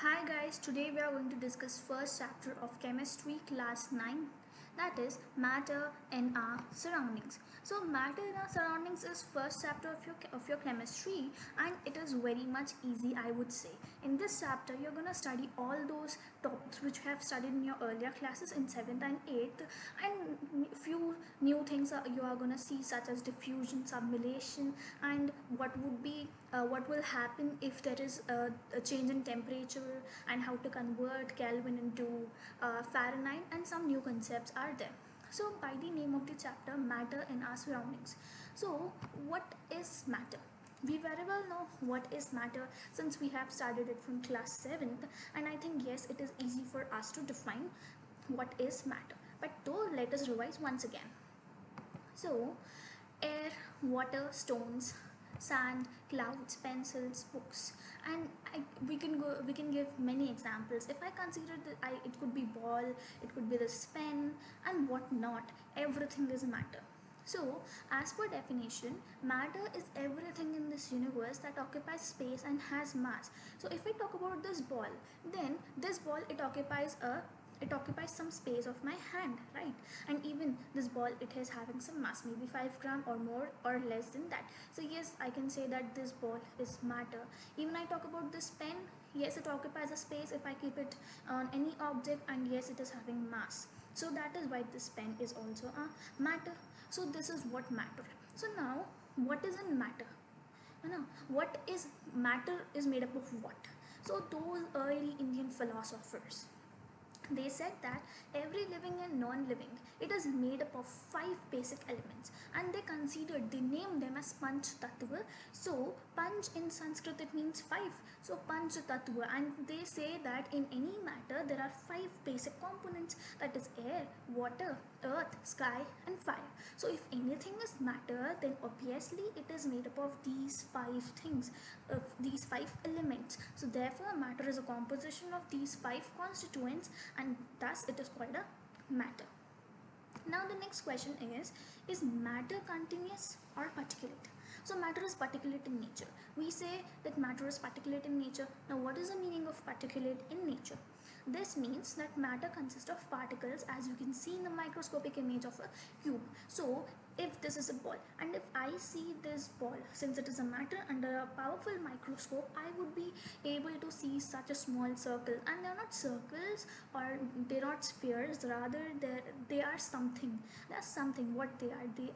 Hi guys, today we are going to discuss first chapter of chemistry class 9, that is matter in our surroundings. So matter in our surroundings is first chapter of your chemistry, and it is very much easy, I would say. In this chapter you're going to study all those topics which you have studied in your earlier classes in 7th and 8th, and few new things you are going to see, such as diffusion, sublimation, and what will happen if there is a change in temperature, and how to convert Kelvin into Fahrenheit, and some new concepts are there. So by the name of the chapter, matter in our surroundings. So what is matter? We very well know what is matter since we have studied it from class 7th, and I think yes, it is easy for us to define what is matter. But though, let us revise once again. So air, water, stones, sand, clouds, pencils, books, and we can give many examples. If I consider that it could be ball, it could be this pen, and what not. Everything is matter. So, as per definition, matter is everything in this universe that occupies space and has mass. So, if we talk about this ball, then this ball, it occupies some space of my hand, right? And even this ball, it is having some mass, maybe 5 gram or more or less than that. So yes, I can say that this ball is matter. Even I talk about this pen, yes, it occupies a space if I keep it on any object, and yes, it is having mass. So that is why this pen is also a matter. So this is what matter. So now, what is in matter? What is matter is made up of what? So those early Indian philosophers, they said that every living and non-living, it is made up of 5 basic elements, and they named them as panch tattva. So panch in Sanskrit, it means 5. So panch tattva, and they say that in any matter there are 5 basic components, that is air, water, earth, sky, and fire. So if anything is matter, then obviously it is made up of these 5 things, of these 5 elements. So therefore matter is a composition of these 5 constituents, and thus it is called a matter. Now the next question is matter continuous or particulate? So matter is particulate in nature. We say that matter is particulate in nature. Now what is the meaning of particulate in nature? This means that matter consists of particles, as you can see in the microscopic image of a cube. So if this is a ball, and if I see this ball, since it is a matter, under a powerful microscope, I would be able to see such a small circle, and they are not circles or they're not spheres, rather they are something. That's something. What they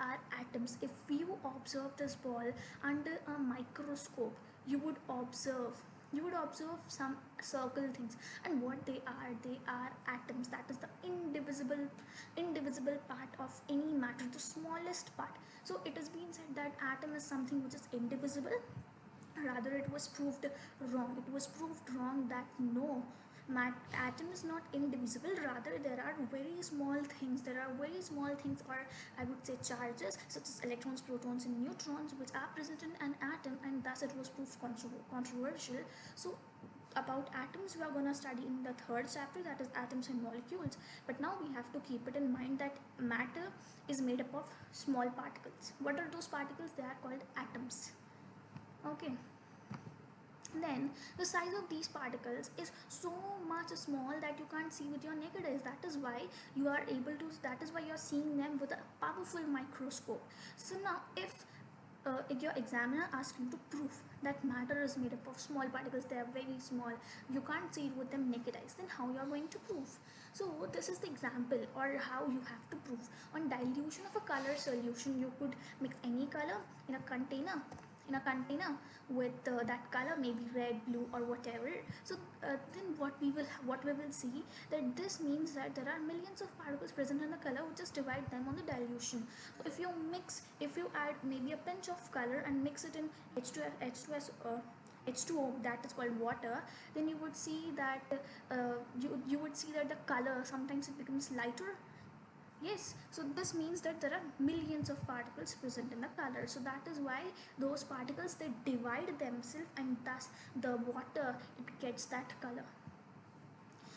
are atoms. If you observe this ball under a microscope, you would observe some circle things, and what they are atoms. That is the indivisible part of any matter, the smallest part. So it has been said that atom is something which is indivisible. Rather, it was proved wrong. It was proved wrong that no, atom is not indivisible. Rather, there are very small things. Or I would say charges, such as electrons, protons, and neutrons, which are present in an atom, and thus it was proved controversial. So about atoms we are going to study in the third chapter, that is atoms and molecules. But now we have to keep it in mind that matter is made up of small particles. What are those particles? They are called atoms. Okay. Then the size of these particles is so much small that you can't see with your naked eyes. That is why you're seeing them with a powerful microscope. So now if your examiner asks you to prove that matter is made up of small particles, they are very small, you can't see it with them naked eyes, then how you are going to prove? So this is the example, or how you have to prove. On dilution of a color solution, you could mix any color in a container with that color, maybe red, blue, or whatever. So then what we will see, that this means that there are millions of particles present in the color. We just divide them on the dilution. So if you add maybe a pinch of color and mix it in H2O, that is called water, then you would see that you would see that the color sometimes it becomes lighter. Yes, so this means that there are millions of particles present in the color. So that is why those particles, they divide themselves, and thus the water, it gets that color.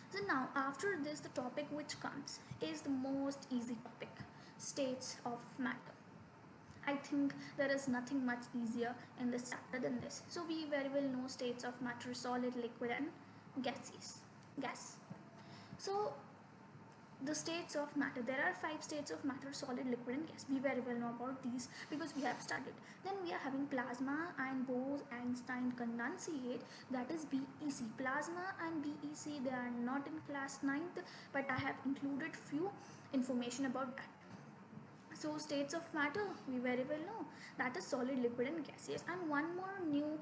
So now after this, the topic which comes is the most easy topic, states of matter. I think there is nothing much easier in this chapter than this. So we very well know states of matter: solid, liquid, and gaseous gas. So the states of matter, there are 5 states of matter: solid, liquid and gas. We very well know about these because we have studied. Then we are having plasma and Bose-Einstein condensate, that is BEC. Plasma and BEC, they are not in class 9th, but I have included few information about that. So states of matter we very well know, that is solid, liquid and gaseous. And one more new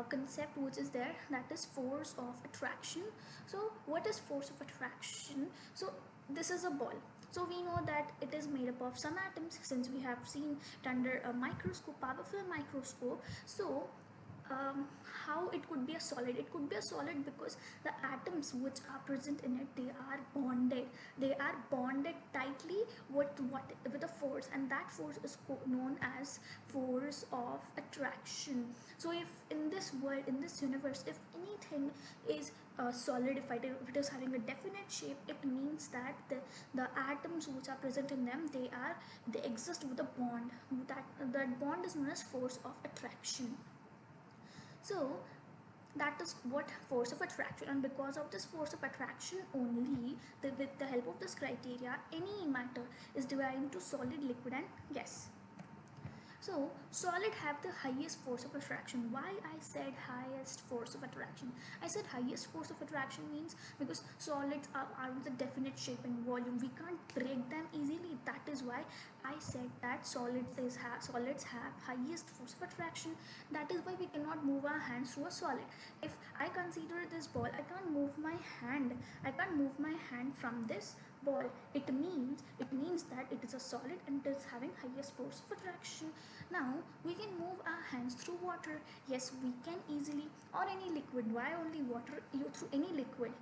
concept which is there, that is force of attraction. So what is force of attraction? So this is a ball. So we know that it is made up of some atoms, since we have seen it under a microscope, powerful microscope. So how it could be a solid? It could be a solid because the atoms which are present in it, they are bonded. They are bonded tightly with a force, and that force is known as force of attraction. So if in this world, in this universe, if anything is solidified, if it is having a definite shape, it means that the atoms which are present in them, they exist with a bond. That bond is known as force of attraction. So that is what force of attraction, and because of this force of attraction only, with the help of this criteria, any matter is divided into solid, liquid and gas. So solid have the highest force of attraction. Why I said highest force of attraction? I said highest force of attraction means because solids are with a definite shape and volume. We can't break them easily. That is why I said that solids have highest force of attraction. That is why we cannot move our hands through a solid. If I consider this ball, I can't move my hand. I can't move my hand from this ball. It means that it is a solid and it is having highest force of attraction. Now we can move our hands through water. Yes, we can easily, or any liquid. Why only water? You through any liquid,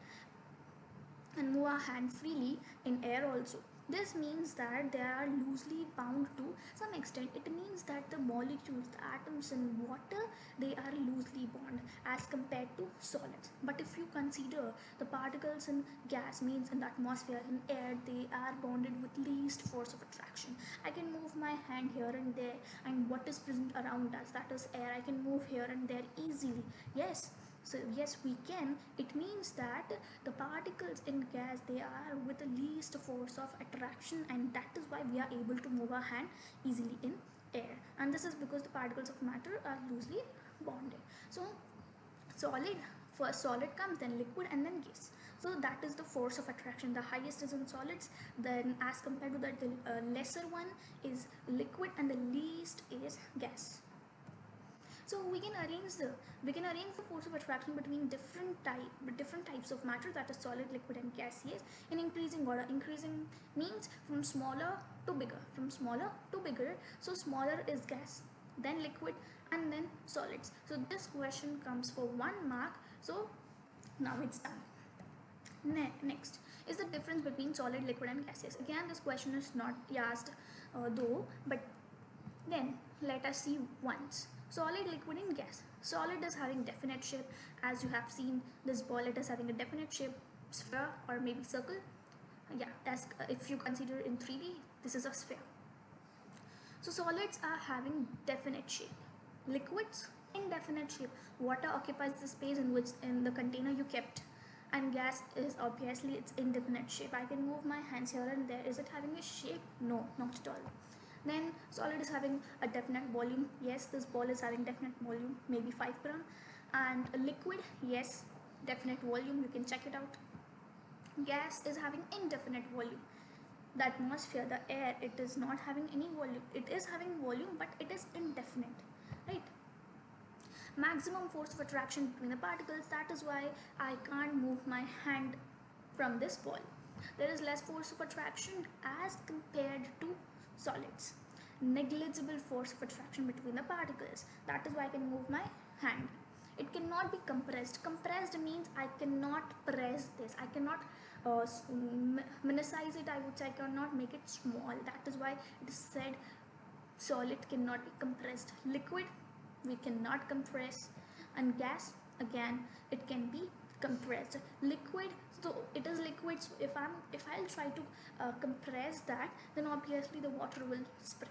and move our hand freely in air also. This means that they are loosely bound to some extent. It means that the molecules, the atoms in water, they are loosely bound as compared to solids. But if you consider the particles in gas, means in the atmosphere, in air, they are bonded with least force of attraction. I can move my hand here and there, and what is present around us, that is air, I can move here and there easily. Yes, so yes, we can. It means that the particles in gas, they are with the least force of attraction, and that is why we are able to move our hand easily in air. And this is because the particles of matter are loosely bonded. So solid, first solid comes, then liquid and then gas. So that is the force of attraction. The highest is in solids, then as compared to that, the lesser one is liquid, and the least is gas. So we can arrange the force of attraction between different types of matter, that is solid, liquid and gaseous, in increasing order. Increasing means from smaller to bigger, So smaller is gas, then liquid and then solids. So this question comes for 1 mark. So now it's done. Next is the difference between solid, liquid and gaseous. Again, this question is not asked though, but then let us see once. Solid, liquid and gas. Solid is having definite shape. As you have seen this ball, it is having a definite shape, sphere or maybe circle. Yeah, as if you consider in 3D, this is a sphere. So solids are having definite shape. Liquids, indefinite shape. Water occupies the space in the container you kept, and gas is obviously its indefinite shape. I can move my hands here and there. Is it having a shape? No, not at all. Then solid is having a definite volume. Yes, this ball is having definite volume, maybe 5 gram. And a liquid, yes, definite volume, you can check it out. Gas is having indefinite volume. The atmosphere, the air, it is not having any volume. It is having volume, but it is indefinite, right? Maximum force of attraction between the particles. That is why I can't move my hand from this ball. There is less force of attraction as compared to solids. Negligible force of attraction between the particles. That is why I can move my hand. It cannot be compressed. Compressed means I cannot press this. I cannot minimize it. I cannot make it small. That is why it is said solid cannot be compressed. Liquid, we cannot compress. And gas, again, it can be compressed. Liquid, so it is liquid, so if I'll try to compress that, then obviously the water will spread.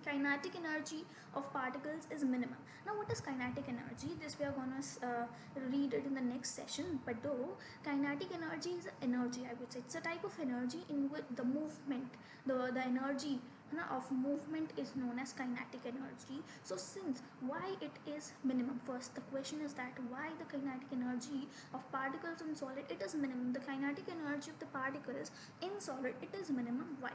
kinetic energy of particles is minimum. Now what is kinetic energy? This we are gonna read it in the next session, but though kinetic energy is energy, I would say it's a type of energy in which the movement, the energy of movement is known as kinetic energy. So since why it is minimum, first the question is that why the kinetic energy of particles in solid it is minimum. The kinetic energy of the particles in solid it is minimum. Why?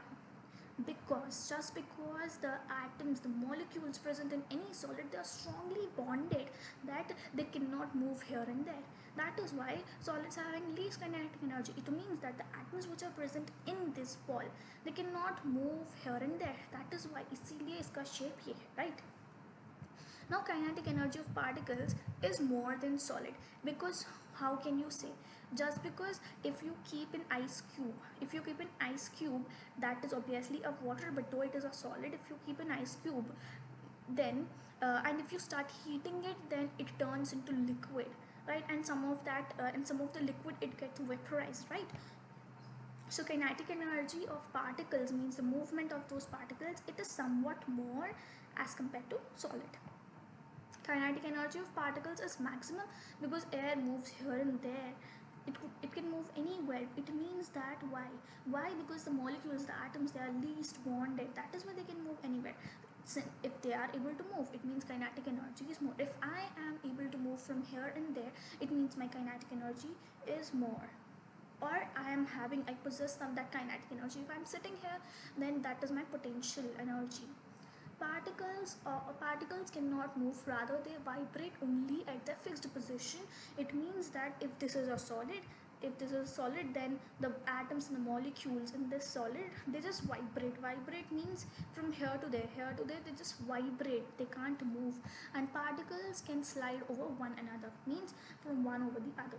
Because just because the atoms, the molecules present in any solid, they are strongly bonded that they cannot move here and there. That is why solids are having least kinetic energy. It means that the atoms which are present in this ball, they cannot move here and there. That is why इसीलिए इसका shape ये है, right? Now kinetic energy of particles is more than solid, because how can you say? Just because if you keep an ice cube, that is obviously a water, but though it is a solid, if you keep an ice cube, then and if you start heating it, then it turns into liquid, right? And some of the liquid it gets vaporized, right? So kinetic energy of particles means the movement of those particles, it is somewhat more as compared to solid. Kinetic energy of particles is maximum because air moves here and there. It can move anywhere. It means that why? Because the molecules, the atoms, they are least bonded. That is why they can move anywhere. So if they are able to move, it means kinetic energy is more. If I am able to move from here and there, it means my kinetic energy is more. Or I possess that kinetic energy. If I'm sitting here, then that is my potential energy. Particles cannot move, rather they vibrate only at their fixed position. It means that if this is a solid, then the atoms and the molecules in this solid, they just vibrate. Vibrate means from here to there, they just vibrate, they can't move. And particles can slide over one another, means from one over the other.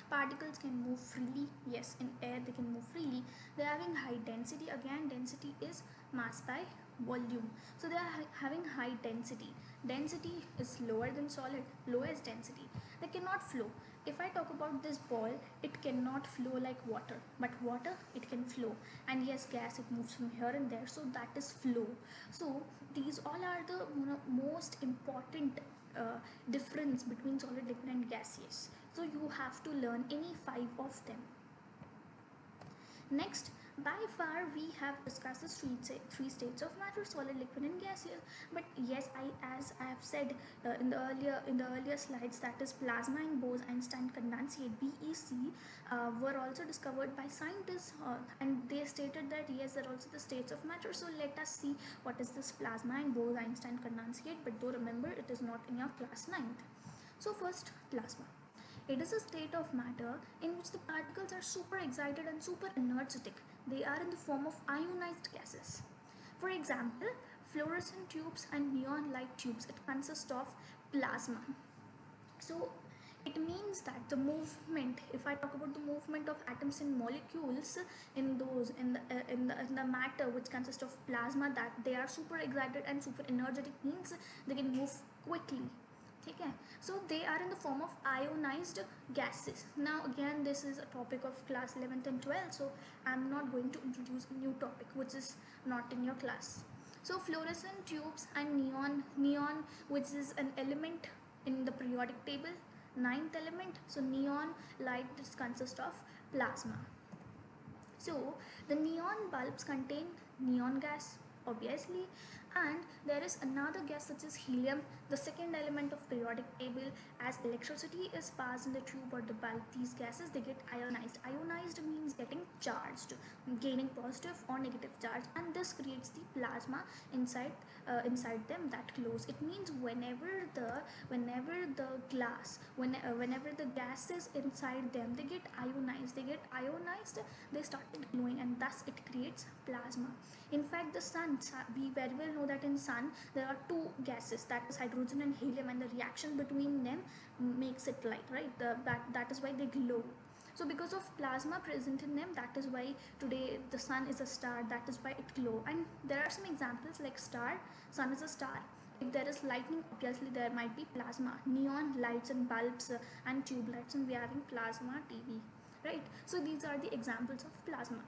Particles can move freely. Yes, in air they can move freely. They are having high density. Again, density is mass by volume. So they are having high density. Density is lower than solid, lowest density. They cannot flow. If I talk about this ball, it cannot flow like water, but water it can flow. And yes, gas it moves from here and there, so that is flow. So these all are the most important difference between solid, liquid and gaseous. So you have to learn any 5 of them. Next, by far we have discussed the three states of matter: solid, liquid and gaseous. But yes, as I have said in the earlier slides, that is plasma and Bose-Einstein condensate (BEC) were also discovered by scientists, and they stated that yes, there are also the states of matter. So let us see what is this plasma and Bose-Einstein condensate. But though remember, it is not in your class 9th. So first, plasma. It is a state of matter in which the particles are super excited and super energetic. They are in the form of ionized gases. For example, fluorescent tubes and neon light tubes, it consists of plasma. So it means that the movement, if I talk about the movement of atoms and molecules in the matter which consists of plasma, that they are super excited and super energetic, means they can move quickly. Okay, so they are in the form of ionized gases. Now again, this is a topic of class 11th and 12th, so I'm not going to introduce a new topic which is not in your class. So fluorescent tubes and neon which is an element in the periodic table, 9th element. So neon light consists of plasma. So the neon bulbs contain neon gas, obviously, and there is another gas such as helium, the second element of periodic table. As electricity is passed in the tube or the bulb, these gases they get ionized. Ionized means getting charged, gaining positive or negative charge, and this creates the plasma inside them that glows. It means whenever the gases inside them they get ionized, they started glowing, and thus it creates plasma. In fact, the sun, we very well know that in sun there are two gases, that is hydrogen and helium, and the reaction between them makes it light, right? That is why they glow. So because of plasma present in them, that is why today the sun is a star, that is why it glow. And there are some examples like star, sun is a star. If there is lightning, obviously there might be plasma. Neon lights and bulbs and tube lights, and we are having plasma TV, right? So these are the examples of plasma.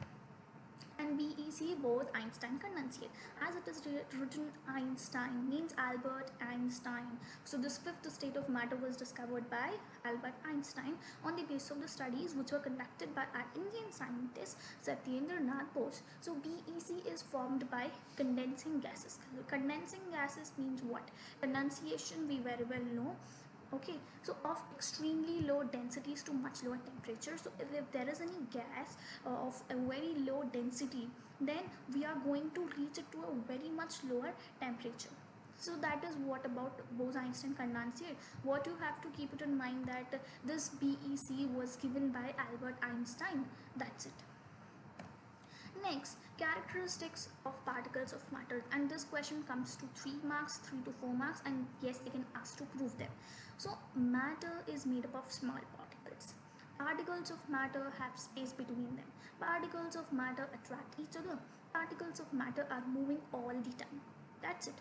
and BEC both Einstein condensate. As it is written, Einstein means Albert Einstein. So this fifth state of matter was discovered by Albert Einstein on the basis of the studies which were conducted by our Indian scientist Satyendra Nath Bose. So BEC is formed by condensing gases. Condensing gases means what? Condensation we very well know. Okay, so of extremely low densities to much lower temperature. So if there is any gas of a very low density, then we are going to reach it to a very much lower temperature. So that is what about Bose-Einstein condensate. What you have to keep it in mind that this BEC was given by Albert Einstein. That's it. Next, characteristics of particles of matter, and this question comes to 3 marks, 3 to 4 marks, and yes, they can ask to prove them. So matter is made up of small particles. Particles of matter have space between them. Particles of matter attract each other. Particles of matter are moving all the time. That's it.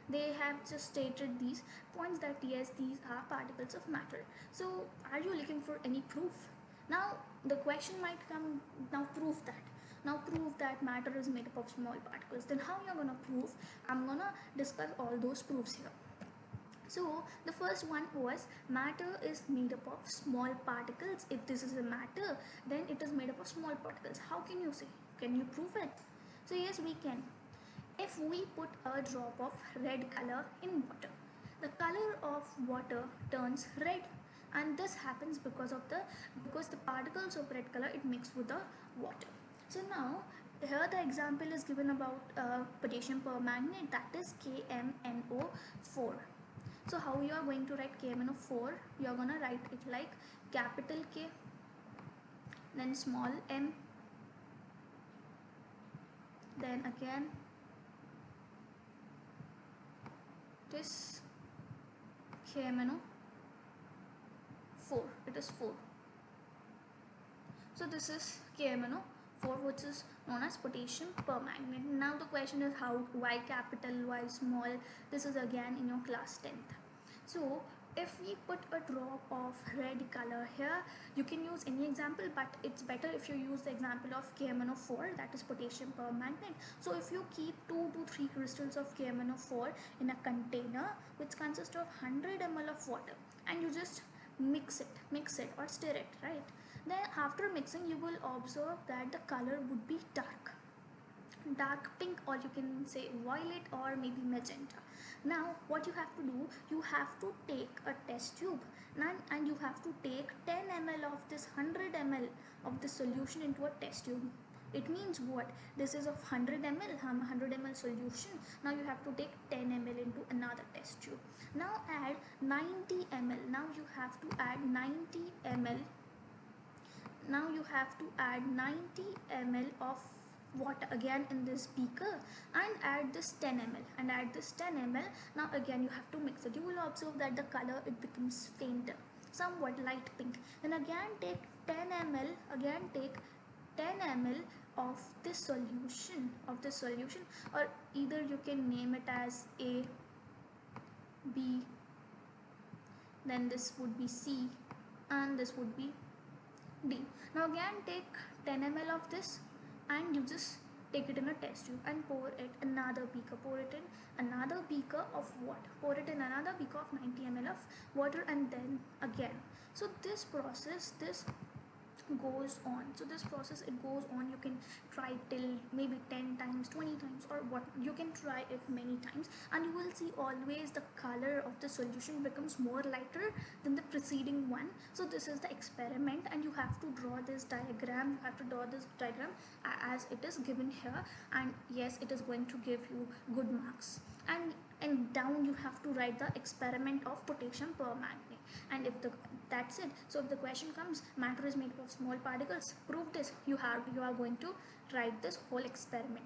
They have just stated these points that yes, these are particles of matter. So are you looking for any proof? Now the question might come, now prove that. Now prove that matter is made up of small particles. Then how you're gonna prove? I'm gonna discuss all those proofs here. So the first one was matter is made up of small particles. If this is a matter, then it is made up of small particles. How can you say? Can you prove it? So yes, we can. If we put a drop of red color in water, the color of water turns red, and this happens because the particles of red color it mixed with the water. So now here the example is given about potassium permanganate, that is KMNO4. So how you are going to write KMNO4? You are going to write it like capital K, then small m, then again this KMNO4, it is 4. So this is KMNO4, which is known as potassium permanganate. Now the question is how, why capital, why small? This is again in your class 10th. So if we put a drop of red color here, you can use any example, but it's better if you use the example of KMNO4, that is potassium permanganate. So if you keep 2 to 3 crystals of KMNO4 in a container which consists of 100 ml of water, and you just mix it or stir it, right? Then after mixing you will observe that the color would be dark pink, or you can say violet, or maybe magenta. Now what you have to do, you have to take a test tube and you have to take 10 ml of this 100 ml of the solution into a test tube. It means what? This is of 100 ml solution. Now you have to take 10 ml into another test tube. Now add 90 ml. Now you have to add 90 ml. Now you have to add 90 ml of water again in this beaker, and add this 10 ml and add this 10 ml. Now again you have to mix it. You will observe that the color it becomes fainter, somewhat light pink. Then again take 10 ml of this solution or either you can name it as A, B, then this would be C, and this would be D. Now again take 10 ml of this and you just take it in a test tube and pour it another beaker, pour it in another beaker of water, pour it in another beaker of 90 ml of water, and then again. So this process goes on. So this process it goes on. You can try till maybe 10 times, 20 times, or what, you can try it many times, and you will see always the color of the solution becomes more lighter than the preceding one. So this is the experiment, and you have to draw this diagram. As it is given here, and yes, it is going to give you good marks. And down you have to write the experiment of potassium permanganate, and that's it. So if the question comes matter is made up of small particles, prove this, you are going to write this whole experiment.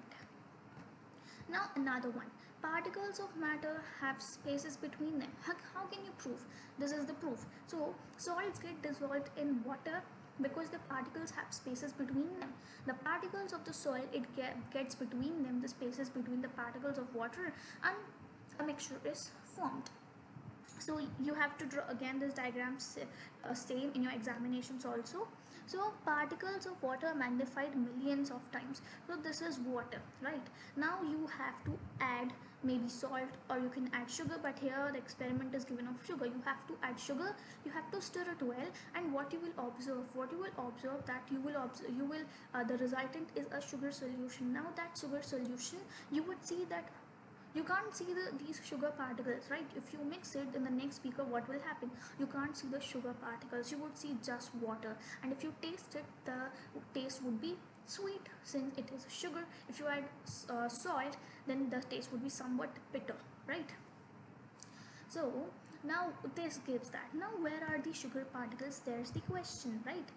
Now another one, particles of matter have spaces between them. How can you prove? This is the proof. So salts get dissolved in water because the particles have spaces between them. The particles of the soil it gets between them, the spaces between the particles of water, and a mixture is formed. So you have to draw again this diagram, same in your examinations also. So particles of water are magnified millions of times. So this is water, right? Now you have to add maybe salt, or you can add sugar, but here the experiment is given of sugar. You have to add sugar, you have to stir it well, and what you will observe that the resultant is a sugar solution. Now that sugar solution, you would see that you can't see these sugar particles, right? If you mix it in the next beaker, what will happen? You can't see the sugar particles, you would see just water. And if you taste it, the taste would be sweet since it is sugar. If you add salt, then the taste would be somewhat bitter, right? So now this gives that. Now where are the sugar particles? There's the question, right?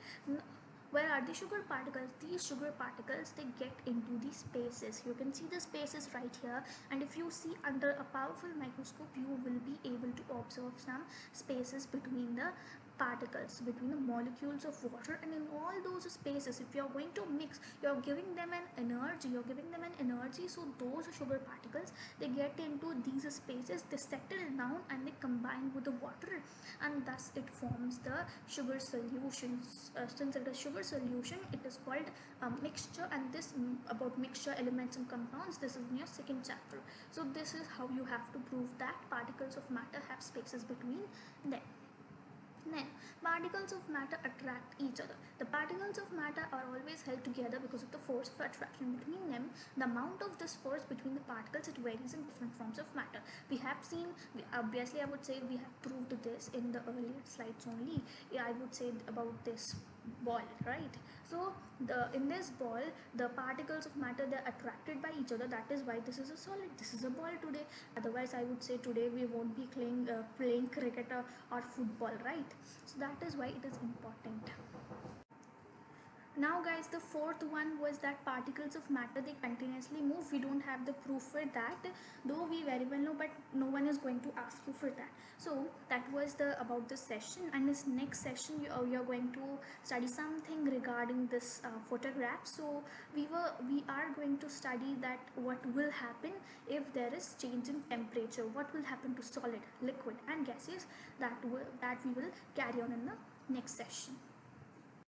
Where are the sugar particles? These sugar particles, they get into the spaces. You can see the spaces right here, and if you see under a powerful microscope, you will be able to observe some spaces between the particles, between the molecules of water. And in all those spaces, if you are going to mix, you are giving them an energy, so those sugar particles, they get into these spaces, they settle down and they combine with the water, and thus it forms the sugar solutions. Since it is sugar solution, it is called a mixture. And this about mixture, elements and compounds, this is in your second chapter. So this is how you have to prove that particles of matter have spaces between them. Then, particles of matter attract each other. The particles of matter are always held together because of the force of attraction between them. The amount of this force between the particles, it varies in different forms of matter. We have seen, obviously I would say we have proved this in the earlier slides only. Yeah, I would say about this ball, right? So in this ball, the particles of matter, they're attracted by each other. That is why this is a solid, this is a ball today. Otherwise I would say today we won't be playing cricket or football, right? So that is why it is important. Now guys, the fourth one was that particles of matter, they continuously move. We don't have the proof for that, though we very well know, but no one is going to ask you for that. So that was the about this session. And this next session, you're going to study something regarding this photograph. So we are going to study that what will happen if there is change in temperature, what will happen to solid, liquid and gaseous. That we will carry on in the next session.